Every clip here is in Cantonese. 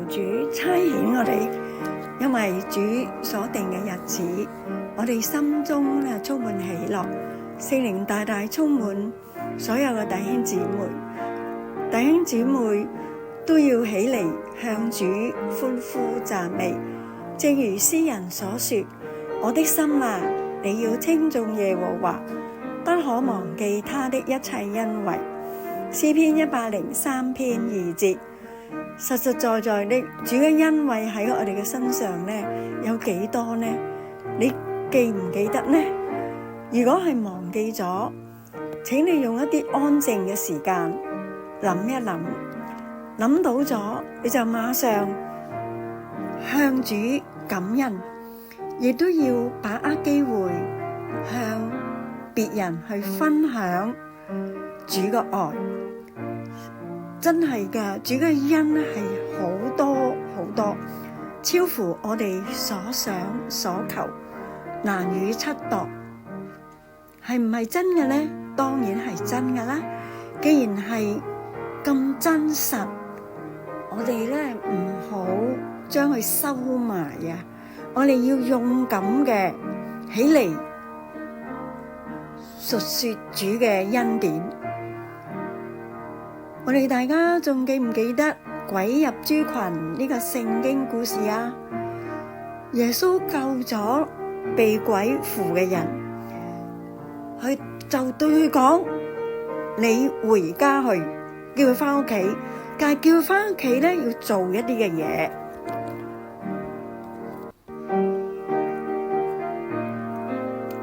主差遣我哋，因為主所定嘅日子，我哋心中充滿喜樂，聖靈大大充滿所有嘅弟兄姊妹，弟兄姊妹都要起嚟向主歡呼讚美。正如詩人所說：我的心啊，你要稱頌耶和華，不可忘記他的一切恩惠。詩篇103篇2節，實實在在的主嘅恩惠喺我哋嘅身上呢，有幾多呢？你記唔記得呢？如果係忘記咗，請你用一啲安靜嘅時間諗一諗，諗到咗你就馬上向主感恩，亦都要把握機會向別人去分享主嘅愛。真係㗎，主嘅恩係好多好多，超乎我哋所想所求，難以測度。係唔係真嘅呢？當然係真嘅啦。既然係咁真實，我哋咧唔好將佢收埋啊！我哋要勇敢嘅起嚟述說主嘅恩典。我哋大家仲記唔記得鬼入豬群呢個聖經故事啊？耶穌救咗被鬼附嘅人，佢就對佢講：你回家去，叫佢翻屋企。但係叫佢翻屋企咧，要做一啲嘅嘢，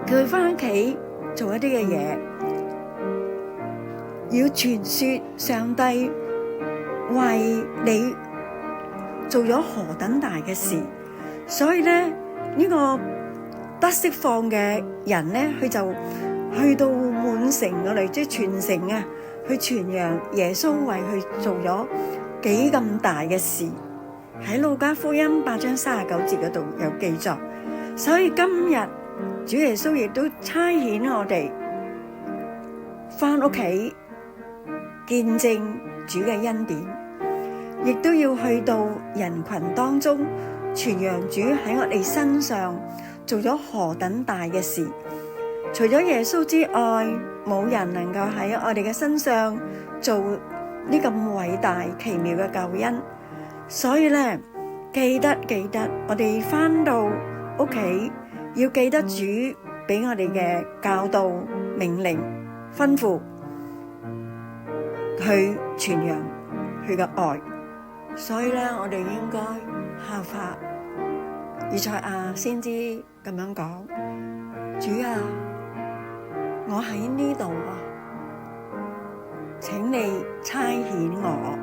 叫佢翻屋企做一啲嘅嘢，要傳說上帝為你做咗何等大嘅事。所以咧，呢個得釋放嘅人咧，佢就去到滿城嗰度，即係全城啊，去傳揚耶穌為佢做咗幾咁大嘅事。喺路加福音8章39節嗰度有記載。所以今日主耶穌亦都差遣我哋翻屋企見證主嘅恩典，亦都要去到人群當中傳揚主喺我哋身上做咗何等大嘅事。除咗耶穌之外，冇人能夠喺我哋嘅身上做呢咁偉大奇妙嘅救恩。所以咧，記得我哋翻到屋企要記得主俾我哋嘅教導、命令、吩咐，去傳揚佢嘅愛。所以咧，我哋應該效法以賽亞先知咁樣講：主啊，我喺呢度啊，請你差遣我。